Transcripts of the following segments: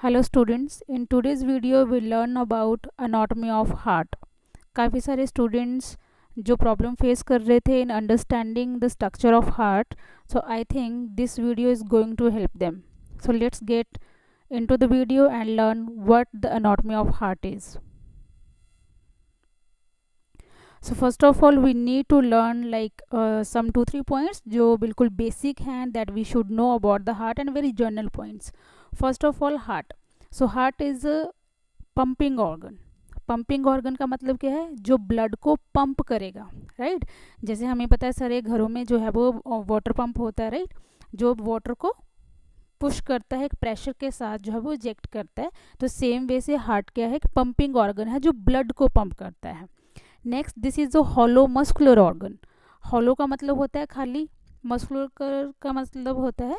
Hello students, in today's video we learn about anatomy of heart. काफ़ी सारे students जो problem face कर रहे थे in understanding the structure of heart, so I think this video is going to help them. So let's get into the video and learn what the anatomy of heart is. So first of all we need to learn like some 2-3 points जो बिल्कुल basic हैं that we should know about the heart and very general points. First of all, heart. So heart is a pumping organ. Pumping organ का मतलब क्या है? जो blood को pump करेगा, राइट? जैसे हमें पता है सारे घरों में जो है वो वाटर पंप होता है, राइट? जो वाटर को पुश करता है, एक प्रेशर के साथ जो है वो इजेक्ट करता है। तो सेम वे से हार्ट क्या है? एक पंपिंग ऑर्गन है जो ब्लड को पंप करता है। Next, this is a hollow muscular organ. Hollow का मतलब होता है खाली, मस्कुलर का मतलब होता है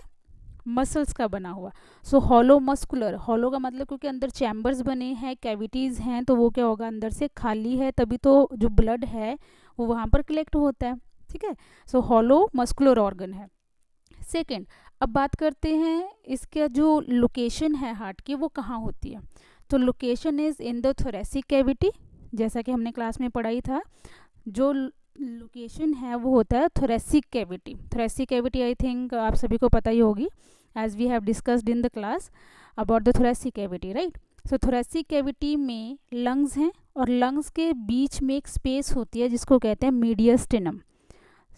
मसल्स का बना हुआ। सो हॉलो मस्कुलर, हॉलो का मतलब क्योंकि अंदर चैम्बर्स बने हैं, कैविटीज़ हैं, तो वो क्या होगा? अंदर से खाली है, तभी तो जो ब्लड है वो वहाँ पर कलेक्ट होता है, ठीक है? सो हॉलो मस्कुलर ऑर्गन है। सेकेंड, अब बात करते हैं इसका जो लोकेशन है हार्ट की, वो कहाँ होती है? तो location is in the thoracic cavity, जैसा कि हमने क्लास में पढ़ा ही था। जो लोकेशन है वो होता है thoracic cavity. Thoracic cavity I think आप सभी को पता ही होगी, as we have discussed in the class about the thoracic cavity, right? So thoracic cavity में लंग्स हैं और लंग्स के बीच में एक स्पेस होती है जिसको कहते हैं मीडियस्टिनम।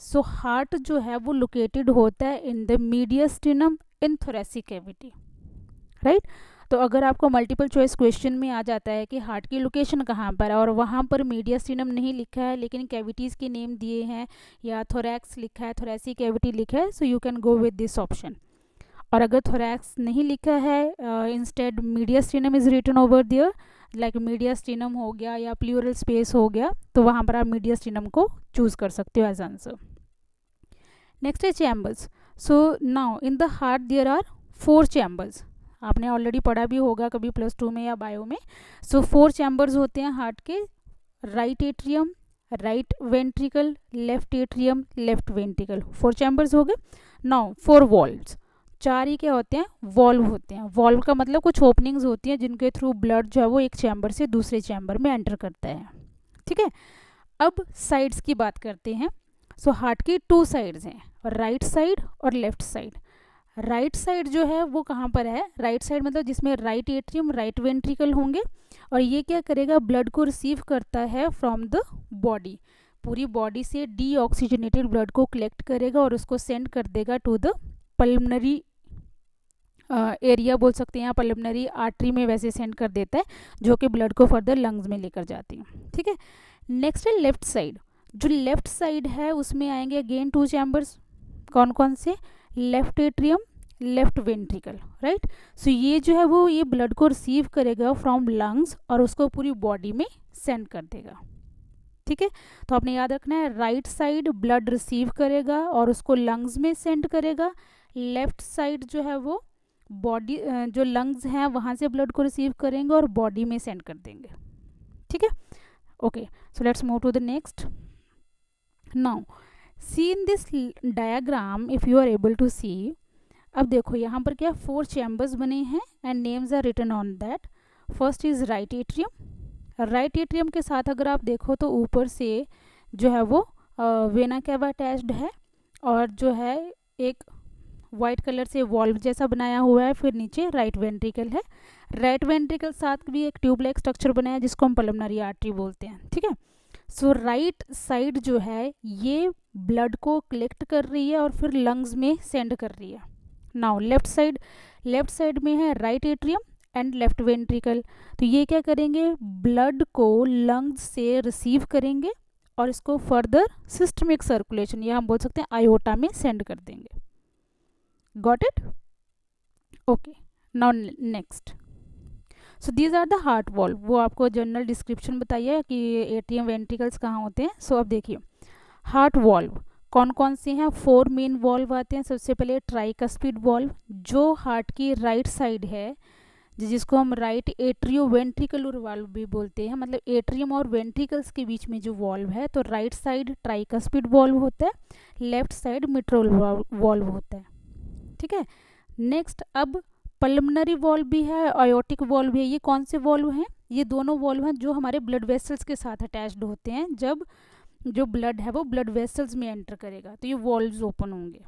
सो हार्ट जो है वो लोकेटेड होता है in the मीडियस्टिनम in thoracic cavity, right? तो अगर आपको मल्टीपल चॉइस क्वेश्चन में आ जाता है कि हार्ट की लोकेशन कहाँ पर है और वहाँ पर मीडियस्टिनम नहीं लिखा है लेकिन कैविटीज़ के नेम दिए हैं, या थोरैक्स लिखा है, थोरेसिक कैविटी लिखा है, so you can go with this option. और अगर थोरैक्स नहीं लिखा है, instead mediastinum is written over there, like mediastinum हो गया या प्लूरल स्पेस हो गया, तो वहाँ पर आप मीडियस्टिनम को चूज कर सकते हो एज आंसर। नेक्स्ट है chambers. So now in the heart there are 4 chambers. आपने ऑलरेडी पढ़ा भी होगा कभी +2 में या बायो में। सो 4 चैम्बर्स होते हैं हार्ट के। Right atrium, right ventricle, left atrium, left ventricle, 4 chambers हो गए। Now 4 valves. 4 ही क्या होते हैं? वॉल्व होते हैं। वॉल्व का मतलब कुछ ओपनिंग्स होती हैं जिनके थ्रू ब्लड जो है वो एक चैम्बर से दूसरे चैम्बर में एंटर करता है, ठीक है? अब साइड्स की बात करते हैं। सो हार्ट की 2 साइड्स हैं, राइट साइड और लेफ्ट साइड। राइट साइड जो है वो कहाँ पर है? राइट साइड मतलब जिसमें राइट एट्रियम, राइट वेंट्रिकल होंगे, और ये क्या करेगा? ब्लड को रिसीव करता है फ्रॉम द बॉडी। पूरी बॉडी से डीऑक्सीजनेटेड ब्लड को कलेक्ट करेगा और उसको सेंड कर देगा टू द पल्मनरी एरिया, बोल सकते हैं, या पल्मनरी आर्टरी में वैसे सेंड कर देता है, जो कि ब्लड को फर्दर लंग्स में लेकर जाती है, ठीक है? नेक्स्ट है लेफ्ट साइड। जो लेफ्ट साइड है उसमें आएंगे अगेन 2 चैम्बर्स। कौन कौन से? Left atrium, left ventricle, right? So ये जो है वो ये ब्लड को रिसीव करेगा फ्रॉम लंग्स और उसको पूरी बॉडी में सेंड कर देगा, ठीक है? तो आपने याद रखना है, राइट साइड ब्लड रिसीव करेगा और उसको लंग्स में सेंड करेगा। लेफ्ट साइड जो है वो बॉडी, जो लंग्स हैं वहाँ से ब्लड को रिसीव करेंगे और बॉडी में सेंड कर देंगे, ठीक है? Okay, so let's move to the next. Now see in this diagram, if you are able to see, अब देखो यहाँ पर क्या 4 चैम्बर्स बने हैं and names are written on that. First is right atrium. Right atrium के साथ अगर आप देखो तो ऊपर से जो है वो वेना कैवा अटैच्ड है, और जो है एक वाइट कलर से वॉल्व जैसा बनाया हुआ है। फिर नीचे राइट वेंट्रिकल है। राइट वेंट्रिकल साथ भी एक ट्यूब लाइक स्ट्रक्चर बनाया है जिसको हम पल्मनरी आर्टरी बोलते हैं, ठीक है? सो राइट साइड जो है ये ब्लड को कलेक्ट कर रही है और फिर लंग्स में सेंड कर रही है। Now left side, left side में है right atrium and left ventricle. तो ये क्या करेंगे? ब्लड को लंग्स से रिसीव करेंगे और इसको फर्दर सिस्टमिक सर्कुलेशन, या हम बोल सकते हैं आयोटा में सेंड कर देंगे। Got it? Okay, now next. So these are the heart valve. वो आपको जनरल डिस्क्रिप्शन बताइए कि एट्रियम वेंट्रिकल्स कहाँ होते हैं। सो अब देखिए हार्ट वॉल्व कौन कौन से हैं? 4 मेन वॉल्व आते हैं। सबसे पहले ट्राइकस्पिड वॉल्व, जो हार्ट की राइट साइड है, जिसको हम राइट एट्रियो वेंट्रिकुलर वॉल्व भी बोलते हैं, मतलब एट्रियम और वेंट्रिकल्स के बीच में जो वॉल्व है, तो राइट साइड ट्राइकस्पिड वॉल्व होता है, लेफ्ट साइड मिट्रल वॉल्व होता है, ठीक है? नेक्स्ट, अब पल्मनरी वॉल्व भी है, आयोटिक वॉल्व भी है। ये कौन से वॉल्व हैं? ये दोनों वॉल्व हैं जो हमारे ब्लड वेसल्स के साथ अटैच्ड होते हैं। जब जो ब्लड है वो ब्लड वेसल्स में एंटर करेगा तो ये वॉल्व्स ओपन होंगे।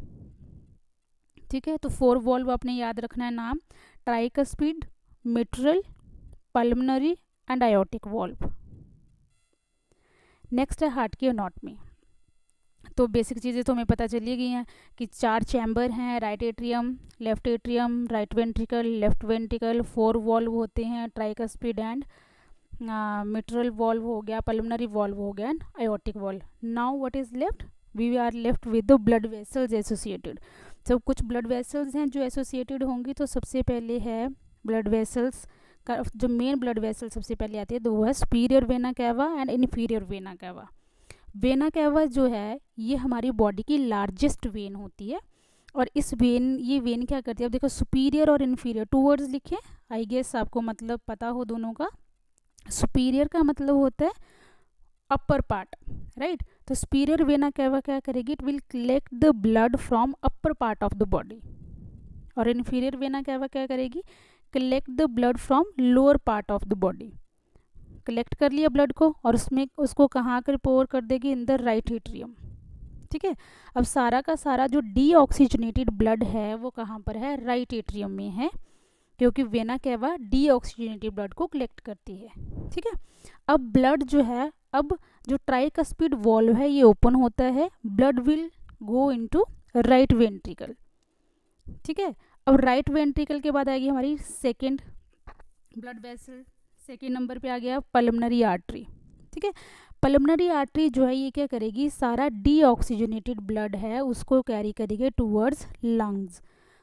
ठीक है, तो 4 वॉल्व आपने याद रखना है नाम, tricuspid, mitral, pulmonary and aortic valve. Next है हार्ट की एनाटॉमी। तो बेसिक चीज़ें तो हमें पता चली गई हैं कि 4 चैम्बर हैं, right atrium, left atrium, right ventricle, left ventricle, 4 valve होते हैं, ट्राइकस्पिड एंड मिट्रल वॉल्व हो गया, पल्मनरी वॉल्व हो गया and aortic valve. Now what is left? We are left with the blood vessels associated. जब कुछ blood vessels हैं जो एसोसिएटेड होंगी, तो सबसे पहले है ब्लड वेसल्स का जो मेन ब्लड वेसल सबसे पहले आती है तो वो है superior vena cava and inferior vena cava. Vena cava जो है ये हमारी बॉडी की लार्जेस्ट वेन होती है, और इस ये वेन क्या करती है? अब देखो सुपीरियर और इन्फीरियर, 2 वर्ड्स लिखे, आई गेस आपको मतलब पता हो दोनों का। सुपीरियर का मतलब होता है अपर पार्ट, राइट? तो सुपीरियर वेना कैवा क्या करेगी? It will collect the blood from upper part of the body. और इन्फीरियर वेना कैवा क्या करेगी? Collect the blood from lower part of the body. Collect कर लिया ब्लड को और उसको कहाँ कर पोर कर देगी? In the right atrium. ठीक है, अब सारा का सारा जो डीऑक्सीजनेटेड ब्लड है वो कहाँ पर है? राइट एट्रियम में है, क्योंकि वेना कैवा डीऑक्सीजनेटेड ब्लड को कलेक्ट करती है। ठीक है, अब ब्लड जो है, अब जो ट्राइकस्पिड वॉल्व है ये ओपन होता है, blood will go into right ventricle. ठीक है, अब राइट वेंट्रिकल के बाद आएगी हमारी second blood vessel, second number पे आ गया पल्मनरी आर्टरी। ठीक है, पल्मनरी आर्टरी जो है ये क्या करेगी? सारा डीऑक्सीजनेटेड ब्लड है उसको कैरी करेगी टूवर्ड्स लंग्स,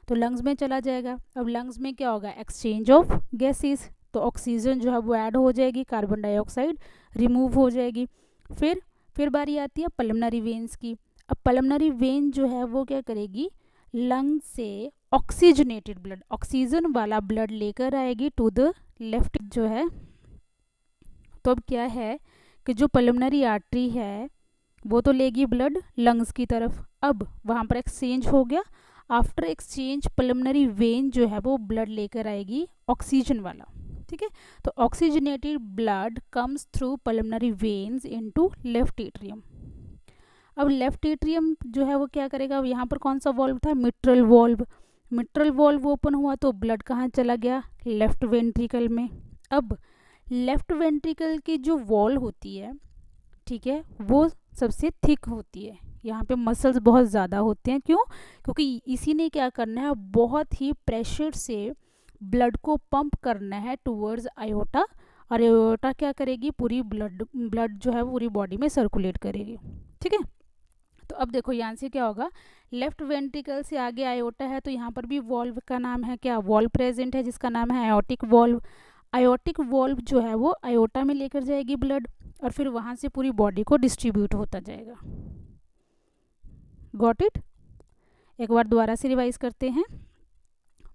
तो लंग्स में चला जाएगा। अब लंग्स में क्या होगा? एक्सचेंज ऑफ गैसेस, तो ऑक्सीजन जो है वो ऐड हो जाएगी, कार्बन डाइऑक्साइड रिमूव हो जाएगी। फिर बारी आती है पल्मनरी वेन्स की। अब पल्मनरी वेन जो है वो क्या करेगी? लंग से ऑक्सीजनेटेड ब्लड, ऑक्सीजन वाला ब्लड लेकर आएगी टू द लेफ्ट जो है। तो अब क्या है कि जो पल्मनरी आर्टरी है वो तो लेगी ब्लड लंग्स की तरफ, अब वहाँ पर एक्सचेंज हो गया। आफ्टर एक्सचेंज पल्मनरी वेन जो है वो ब्लड लेकर आएगी ऑक्सीजन वाला। ठीक है, तो oxygenated blood comes through pulmonary veins into left atrium. अब लेफ्ट एट्रियम जो है वो क्या करेगा? अब यहाँ पर कौन सा वॉल्व था? Mitral valve. Mitral valve open हुआ तो ब्लड कहाँ चला गया? लेफ्ट वेंट्रिकल में। अब लेफ्ट वेंट्रिकल की जो वॉल होती है, ठीक है, वो सबसे थिक होती है, यहाँ पे मसल्स बहुत ज़्यादा होते हैं। क्यों? क्योंकि इसी ने क्या करना है? बहुत ही प्रेशर से ब्लड को पंप करना है टूवर्ड्स आयोटा, और आयोटा क्या करेगी? पूरी ब्लड जो है पूरी बॉडी में सर्कुलेट करेगी। ठीक है, तो अब देखो यहाँ से क्या होगा? लेफ्ट वेंट्रिकल से आगे आयोटा है, तो यहाँ पर भी वॉल्व का नाम है क्या? वॉल्व प्रेजेंट है जिसका नाम है आयोटिक वॉल्व। आयोटिक वॉल्व जो है वो आयोटा में लेकर जाएगी ब्लड, और फिर वहाँ से पूरी बॉडी को डिस्ट्रीब्यूट होता जाएगा। Got it? एक बार दोबारा से रिवाइज करते हैं।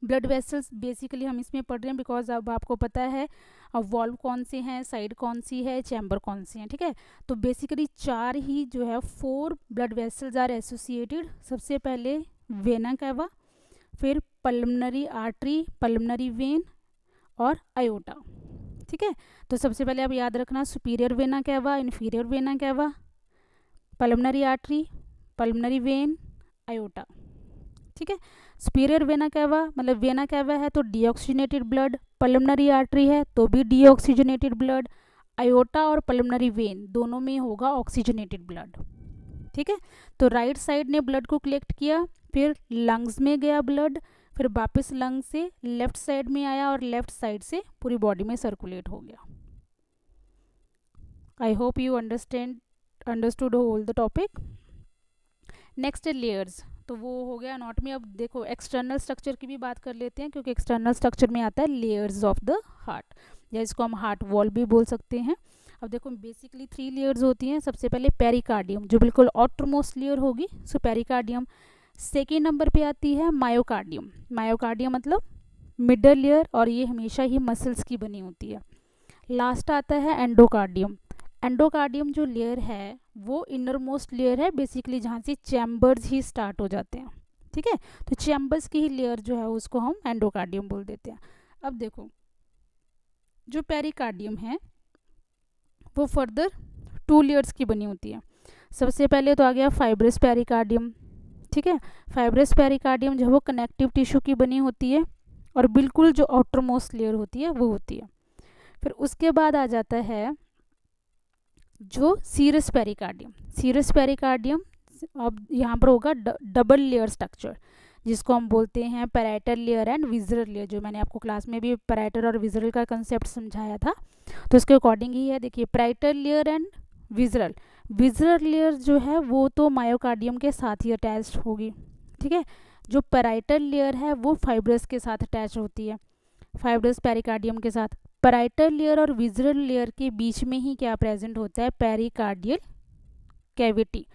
ब्लड वेसल्स बेसिकली हम इसमें पढ़ रहे हैं बिकॉज अब आपको पता है अब वॉल्व कौन से हैं, साइड कौन सी है, चैम्बर कौन सी हैं। ठीक है, तो बेसिकली 4 ही जो है 4 ब्लड वेसल्स आर एसोसिएटेड। सबसे पहले वेना कैवा, फिर पल्मनरी आर्टरी, पल्मनरी वेन और आयोटा। ठीक है, तो सबसे पहले आप याद रखना superior vena cava, inferior vena cava, pulmonary artery, pulmonary vein, aorta. ठीक है, सुपीरियर वेना कैवा मतलब वेना कैवा है तो डीऑक्सीजनेटेड ब्लड, पल्मनरी आर्टरी है तो भी डीऑक्सीजनेटेड ब्लड, आयोटा और पल्मनरी वेन दोनों में होगा ऑक्सीजनेटेड ब्लड। ठीक है, तो राइट साइड ने ब्लड को कलेक्ट किया, फिर लंग्स में गया ब्लड, फिर वापस लंग से लेफ्ट साइड में आया और लेफ्ट साइड से पूरी बॉडी में सर्कुलेट हो गया। I hope you understood whole the topic. Next है लेयर्स, तो वो हो गया एनाटॉमी। अब देखो एक्सटर्नल स्ट्रक्चर की भी बात कर लेते हैं, क्योंकि एक्सटर्नल स्ट्रक्चर में आता है लेयर्स ऑफ द हार्ट, या इसको हम हार्ट वॉल भी बोल सकते हैं। अब देखो बेसिकली 3 लेयर्स होती हैं। सबसे पहले पेरिकार्डियम जो बिल्कुल आउटरमोस्ट लेयर होगी, सो पेरिकार्डियम। सेकेंड नंबर पे आती है मायोकार्डियम। मायोकार्डियम मतलब मिडल लेयर, और ये हमेशा ही मसल्स की बनी होती है। लास्ट आता है एंडोकार्डियम। एंडोकार्डियम जो लेयर है वो इनर मोस्ट लेयर है बेसिकली, जहाँ से चैम्बर्स ही स्टार्ट हो जाते हैं। ठीक है। तो चैम्बर्स की ही लेयर जो है उसको हम एंडोकार्डियम बोल देते हैं। अब देखो जो पेरिकार्डियम है वो फर्दर 2 लेयर्स की बनी होती है। सबसे पहले तो आ गया फाइब्रस पेरिकार्डियम, ठीक है। फाइब्रस पेरिकार्डियम जो है वो कनेक्टिव टिश्यू की बनी होती है और बिल्कुल जो आउटर मोस्ट लेयर होती है वो होती है। फिर उसके बाद आ जाता है जो सीरस पेरिकार्डियम। सीरस पेरिकार्डियम अब यहाँ पर होगा डबल लेयर स्ट्रक्चर, जिसको हम बोलते हैं parietal layer and visceral layer. जो मैंने आपको क्लास में भी पैराइटल और विजरल का कंसेप्ट समझाया था, तो उसके अकॉर्डिंग ही है। देखिए parietal layer and visceral. Visceral layer जो है वो तो मायोकार्डियम के साथ ही अटैच्ड होगी, ठीक है। जो पैराइटल लेयर है वो फाइब्रस के साथ अटैच होती है, फाइब्रस पेरिकार्डियम के साथ। पैराइटल लेयर और विजरल लेयर के बीच में ही क्या प्रेजेंट होता है, पेरिकार्डियल कैविटी।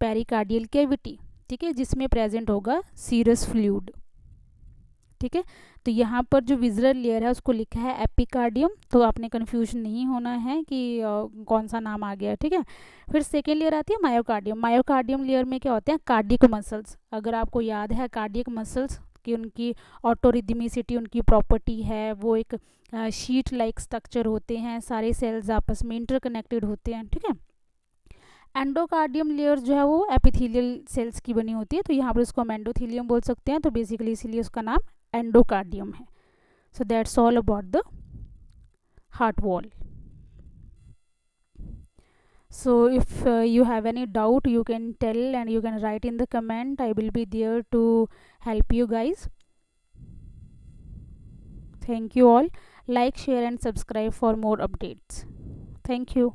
पेरिकार्डियल कैविटी, ठीक है, जिसमें प्रेजेंट होगा सीरस फ्लूइड, ठीक है। तो यहाँ पर जो विजरल लेयर है उसको लिखा है एपिकार्डियम, तो आपने कंफ्यूजन नहीं होना है कि कौन सा नाम आ गया, ठीक है। फिर सेकेंड लेयर आती है मायोकार्डियम। मायोकार्डियम लेयर में क्या होते हैं, कार्डियक मसल्स। अगर आपको याद है कार्डियक मसल्स की उनकी ऑटोरिदमिसिटी उनकी प्रॉपर्टी है, वो एक शीट लाइक स्ट्रक्चर होते हैं, सारे सेल्स आपस में इंटरकनेक्टेड होते हैं, ठीक है। एंडोकार्डियम लेयर जो है वो एपिथेलियल सेल्स की बनी होती है, तो यहाँ पर उसको हम एंडोथेलियम बोल सकते हैं, तो बेसिकली इसीलिए उसका नाम एंडोकार्डियम है। So that's all about the heart wall. So if you have any doubt, you can tell and you can write in the comment. I will be there to help you guys. Thank you all. Like, share and subscribe for more updates. Thank you.